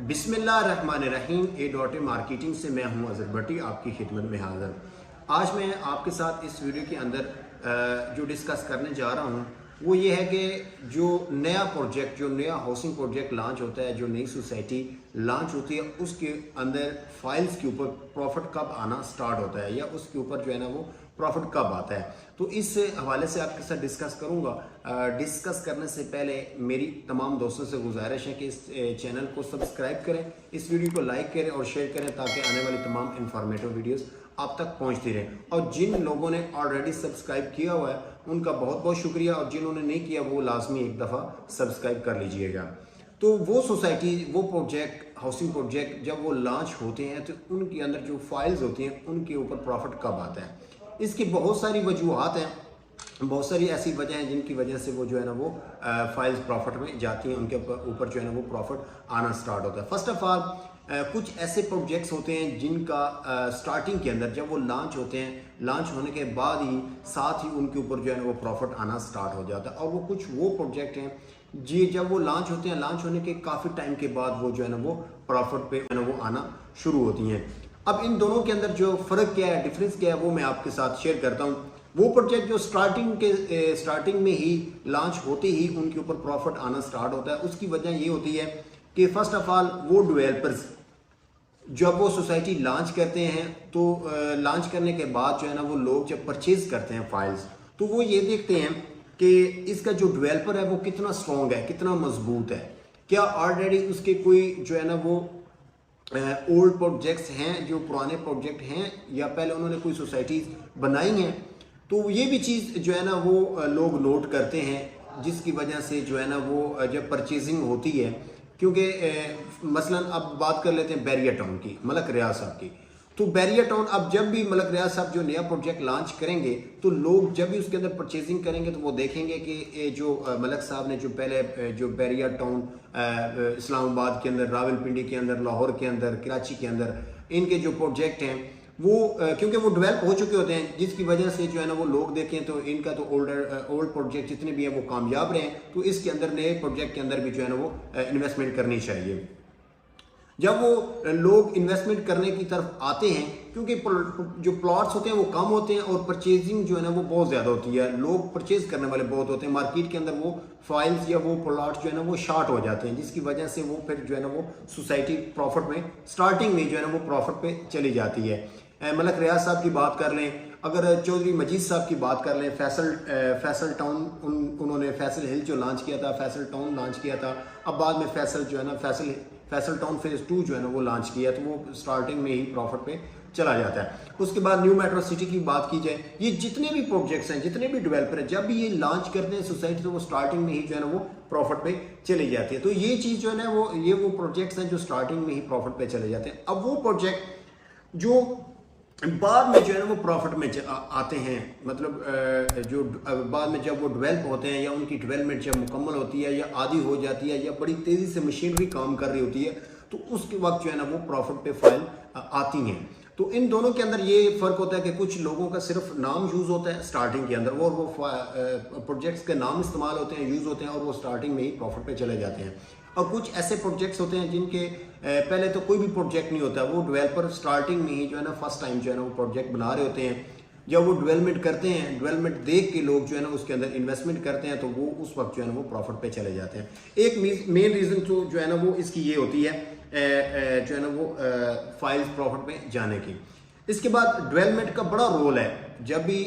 बिस्मिल्लाहिर्रहमानिर्रहीम। A.A marketing से मैं हूं अजहर भट्टी, आपकी खिदमत में हाजिर। आज मैं आपके साथ इस वीडियो के अंदर जो डिस्कस करने जा रहा हूं वो ये है कि जो नया प्रोजेक्ट, जो नया हाउसिंग प्रोजेक्ट लॉन्च होता है, जो नई सोसाइटी लॉन्च होती है, उसके अंदर फाइल्स के ऊपर प्रॉफिट कब आना स्टार्ट होता है या उसके ऊपर जो है ना वो प्रॉफिट कब आता है। तो इस हवाले से आपके साथ डिस्कस करूंगा। डिस्कस करने से पहले मेरी तमाम दोस्तों से गुजारिश है कि इस चैनल को सब्सक्राइब करें, इस वीडियो को लाइक करें और शेयर करें ताकि आने वाली तमाम इंफॉर्मेटिव वीडियोस आप तक पहुंचती रहें। और जिन लोगों ने ऑलरेडी सब्सक्राइब किया हुआ है उनका बहुत बहुत शुक्रिया, और जिन्होंने नहीं किया वो लाजमी एक दफ़ा सब्सक्राइब कर लीजिएगा। तो वो सोसाइटी, वो प्रोजेक्ट, हाउसिंग प्रोजेक्ट जब वो लॉन्च होते हैं तो उनके अंदर जो फाइल्स होती हैं उनके ऊपर प्रॉफिट कब आता है। इसकी बहुत सारी वजूहात हैं, बहुत सारी ऐसी वजह हैं जिनकी वजह से वो जो है ना वो फाइल्स प्रॉफिट में जाती हैं, उनके ऊपर जो है ना वो प्रॉफिट आना स्टार्ट होता है। फर्स्ट ऑफ ऑल कुछ ऐसे प्रोजेक्ट्स होते हैं जिनका स्टार्टिंग के अंदर जब वो लॉन्च होते हैं, लॉन्च होने के बाद ही साथ ही उनके ऊपर जो है ना वो प्रॉफिट आना स्टार्ट हो जाता है। और वो कुछ वो प्रोजेक्ट हैं जी जब वो लॉन्च होते हैं, लॉन्च होने के काफ़ी टाइम के बाद वो जो है ना वो प्रॉफिट पे जो है ना वो आना शुरू होती हैं। अब इन दोनों के अंदर जो फ़र्क क्या है, डिफरेंस क्या है, वो मैं आपके साथ शेयर करता हूँ। वो प्रोजेक्ट जो स्टार्टिंग में ही लॉन्च होते ही उनके ऊपर प्रॉफिट आना स्टार्ट होता है, उसकी वजह ये होती है कि फर्स्ट ऑफ ऑल वो डेवलपर्स जब वो सोसाइटी लॉन्च करते हैं तो लॉन्च करने के बाद जो है ना वो लोग जब परचेज करते हैं फाइल्स, तो वो ये देखते हैं कि इसका जो डेवलपर है वो कितना स्ट्रॉन्ग है, कितना मजबूत है, क्या ऑलरेडी उसके कोई जो है ना वो ओल्ड प्रोजेक्ट्स हैं, जो पुराने प्रोजेक्ट हैं, या पहले उन्होंने कोई सोसाइटीज बनाई हैं। तो ये भी चीज़ जो है ना वो लोग नोट करते हैं, जिसकी वजह से जो है ना वो जब परचेजिंग होती है, क्योंकि मसलन अब बात कर लेते हैं बैरिया टाउन की, मलक रियाज साहब की। तो बैरिया टाउन अब जब भी मलक रियाज साहब जो नया प्रोजेक्ट लॉन्च करेंगे तो लोग जब भी उसके अंदर परचेजिंग करेंगे तो वो देखेंगे कि जो मलक साहब ने जो पहले जो बैरिया टाउन इस्लामाबाद के अंदर, रावलपिंडी के अंदर, लाहौर के अंदर, कराची के अंदर इनके जो प्रोजेक्ट हैं वो क्योंकि वो डेवलप हो चुके होते हैं, जिसकी वजह से जो है ना वो लोग देखें तो इनका तो ओल्ड प्रोजेक्ट जितने भी हैं वो कामयाब रहे हैं, तो इसके अंदर नए प्रोजेक्ट के अंदर भी जो है ना वो इन्वेस्टमेंट करनी चाहिए। जब वो लोग इन्वेस्टमेंट करने की तरफ आते हैं, क्योंकि जो प्लॉट्स होते हैं वो कम होते हैं और परचेजिंग जो है ना वो बहुत ज़्यादा होती है, लोग परचेज करने वाले बहुत होते हैं, मार्केट के अंदर वो फाइल्स या वो प्लॉट्स जो है ना वो शॉर्ट हो जाते हैं, जिसकी वजह से वो फिर जो है ना वो सोसाइटी प्रॉफिट में स्टार्टिंग में जो है ना वो प्रॉफिट पे चली जाती है। मलक रियाज साहब की बात कर लें, अगर चौधरी मजीद साहब की बात कर लें, फैसल टाउन उन्होंने फैसल हिल जो लॉन्च किया था, फैसल टाउन लॉन्च किया था, अब बाद में फैसल जो है ना फैसल टाउन फेज 2 जो है ना वो लॉन्च किया, तो वो स्टार्टिंग में ही प्रॉफिट पे चला जाता है। उसके बाद न्यू मेट्रो सिटी की बात की जाए, ये जितने भी प्रोजेक्ट्स हैं, जितने भी डेवलपर हैं, जब भी ये लॉन्च करते हैं सोसाइटी तो वो स्टार्टिंग में ही जो है ना वो प्रॉफिट पे चली जाती है। तो ये चीज़ जो है ना वो प्रोजेक्ट्स हैं जो स्टार्टिंग में ही प्रॉफिट पे चले जाते हैं। अब वो प्रोजेक्ट जो बाद में जो है ना वो प्रॉफिट में आते हैं, मतलब जो बाद में जब वो डेवलप होते हैं या उनकी डेवलपमेंट जब मुकम्मल होती है या आधी हो जाती है या बड़ी तेज़ी से मशीनरी काम कर रही होती है, तो उसके वक्त जो है ना वो प्रॉफिट पे फाइल आती हैं। तो इन दोनों के अंदर ये फ़र्क होता है कि कुछ लोगों का सिर्फ नाम यूज़ होता है स्टार्टिंग के अंदर, वो प्रोजेक्ट्स के नाम इस्तेमाल होते हैं, यूज़ होते हैं, और वो स्टार्टिंग में ही प्रॉफिट पे चले जाते हैं। और कुछ ऐसे प्रोजेक्ट्स होते हैं जिनके पहले तो कोई भी प्रोजेक्ट नहीं होता, वो डेवलपर स्टार्टिंग में ही जो है ना फर्स्ट टाइम जो है ना वो प्रोजेक्ट बना रहे होते हैं। जब वो डेवलपमेंट करते हैं, डेवलपमेंट देख के लोग जो है ना उसके अंदर इन्वेस्टमेंट करते हैं, तो वो उस वक्त जो है ना वो प्रॉफिट पे चले जाते हैं। एक मेन रीज़न तो जो है ना वो इसकी ये होती है जो है ना वो फाइल्स प्रॉफिट में जाने की। इसके बाद डेवलपमेंट का बड़ा रोल है, जब भी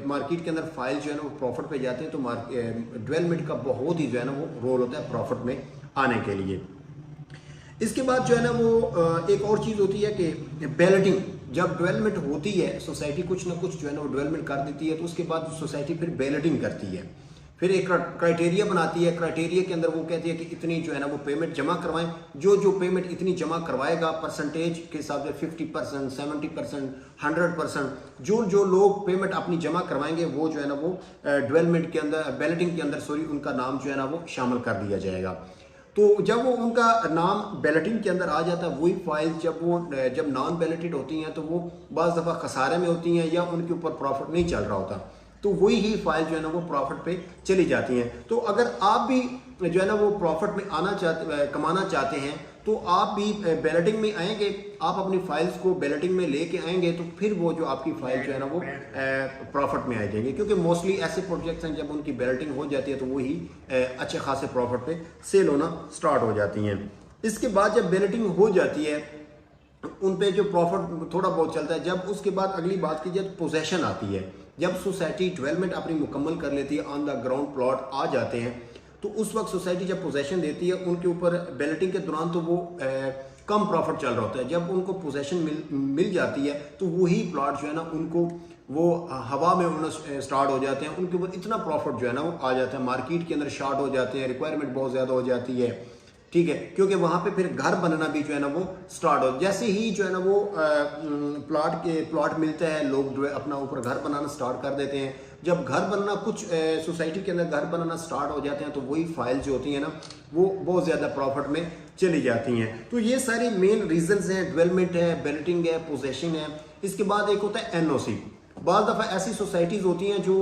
मार्केट के अंदर फाइल जो है ना वो प्रॉफिट पे जाते हैं तो डेवलपमेंट का बहुत ही जो है ना वो रोल होता है प्रॉफिट में आने के लिए। इसके बाद जो है ना वो एक और चीज़ होती है कि बैलेटिंग, जब डेवलपमेंट होती है सोसाइटी कुछ ना कुछ जो है ना वो डेवलपमेंट कर देती है, तो उसके बाद सोसाइटी फिर बैलेटिंग करती है, फिर एक क्राइटेरिया बनाती है। क्राइटेरिया के अंदर वो कहती है कि इतनी जो है ना वो पेमेंट जमा करवाएं, जो पेमेंट इतनी जमा करवाएगा परसेंटेज के हिसाब से 50%, 70%, 100%, जो लोग पेमेंट अपनी जमा करवाएंगे वो जो है ना वो डेवलपमेंट के अंदर, बैलेटिंग के अंदर उनका नाम जो है ना वो शामिल कर दिया जाएगा। तो जब वो उनका नाम बैलेटिंग के अंदर आ जाता है, वही फाइल जब नॉन बैलेटेड होती हैं तो वो बाज़ दफ़ा खसारे में होती हैं या उनके ऊपर प्रॉफिट नहीं चल रहा होता, तो वही ही फाइल जो है ना वो प्रॉफिट पे चली जाती हैं। तो अगर आप भी जो है ना वो प्रॉफिट में कमाना चाहते हैं तो आप भी बैलेटिंग में आएंगे, आप अपनी फाइल्स को बैलेटिंग में लेके आएंगे तो फिर वो जो आपकी फाइल जो है ना वो प्रॉफिट में आ जाएंगे, क्योंकि मोस्टली ऐसे प्रोजेक्ट्स हैं जब उनकी बैलेटिंग हो जाती है तो वही अच्छे खासे प्रॉफिट पे सेल होना स्टार्ट हो जाती हैं। इसके बाद जब बैलेटिंग हो जाती है उन पे जो प्रॉफिट थोड़ा बहुत चलता है, जब उसके बाद अगली बात की जाए तो पोजेशन आती है। जब सोसाइटी डेवलपमेंट अपनी मुकम्मल कर लेती है, ऑन द ग्राउंड प्लॉट आ जाते हैं, तो उस वक्त सोसाइटी जब पोजेशन देती है उनके ऊपर बैलेटिंग के दौरान तो वो कम प्रॉफिट चल रहा होता है। जब उनको पोजेशन मिल जाती है तो वही प्लॉट जो है ना उनको वो हवा में उड़ना स्टार्ट हो जाते हैं, उनके ऊपर इतना प्रॉफिट जो है ना वो आ जाता है, मार्केट के अंदर शॉर्ट हो जाते हैं, रिक्वायरमेंट बहुत ज़्यादा हो जाती है, ठीक है, क्योंकि वहाँ पे फिर घर बनना भी जो है ना वो स्टार्ट हो, जैसे ही जो है ना वो प्लॉट मिलता है लोग जो है अपना ऊपर घर बनाना स्टार्ट कर देते हैं। जब घर बनना कुछ सोसाइटी के अंदर घर बनाना स्टार्ट हो जाते हैं तो वही फाइल जो होती है ना वो बहुत ज़्यादा प्रॉफिट में चली जाती हैं। तो ये सारी मेन रीजंस हैं, डेवलपमेंट है, बैलेटिंग है, पोजेशन है। इसके बाद एक होता है एनओसी। बाज़ दफ़ा ऐसी सोसाइटीज़ होती हैं जो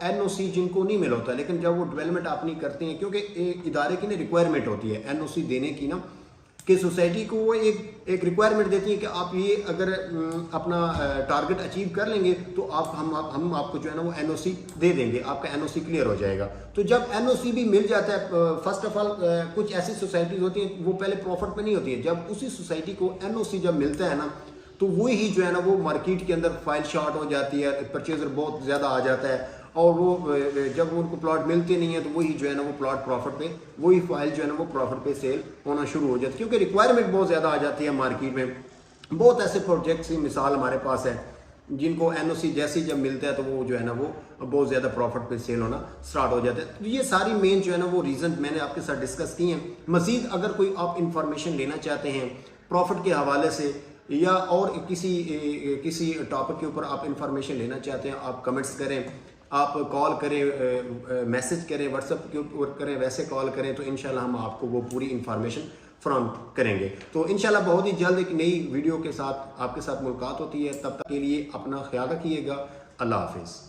एनओसी जिनको नहीं मिला होता, लेकिन जब वो डेवलपमेंट अपनी करते हैं, क्योंकि इदारे की ना रिक्वायरमेंट होती है एनओसी देने की ना, कि सोसाइटी को वो एक रिक्वायरमेंट देती है कि आप ये अगर अपना टारगेट अचीव कर लेंगे तो हम आपको जो है ना वो एनओसी दे देंगे, आपका एनओसी क्लियर हो जाएगा। तो जब एनओसी भी मिल जाता है, फर्स्ट ऑफ ऑल कुछ ऐसी सोसाइटीज़ होती हैं वो पहले प्रॉफिट में नहीं होती है, जब उसी सोसाइटी को एनओसी जब मिलता है ना तो वही ही जो है ना वो मार्केट के अंदर फाइल शॉर्ट हो जाती है, परचेजर बहुत ज़्यादा आ जाता है, और वो जब उनको प्लॉट मिलते नहीं है तो वही जो है ना वो प्लॉट प्रॉफिट पे, वही फाइल जो है ना वो प्रॉफिट पे सेल होना शुरू हो जाती है, क्योंकि रिक्वायरमेंट बहुत ज़्यादा आ जाती है मार्केट में। बहुत ऐसे प्रोजेक्ट्स की मिसाल हमारे पास है जिनको एनओसी जैसे जब मिलता है तो वो जो है ना वो बहुत ज़्यादा प्रॉफिट पे सेल होना स्टार्ट हो जाता है। तो ये सारी मेन जो है ना वो रीज़न मैंने आपके साथ डिस्कस की हैं। मज़ीद अगर कोई आप इंफॉर्मेशन लेना चाहते हैं प्रॉफिट के हवाले से या और किसी टॉपिक के ऊपर आप इंफॉर्मेशन लेना चाहते हैं, आप कमेंट्स करें, आप कॉल करें, मैसेज करें, व्हाट्सएप के ऊपर करें, वैसे कॉल करें, तो इंशाल्लाह हम आपको वो पूरी इंफॉर्मेशन फ्राहम करेंगे। तो इंशाल्लाह बहुत ही जल्द एक नई वीडियो के साथ आपके साथ मुलाकात होती है। तब तक के लिए अपना ख्याल रखिएगा। अल्लाह हाफिज़।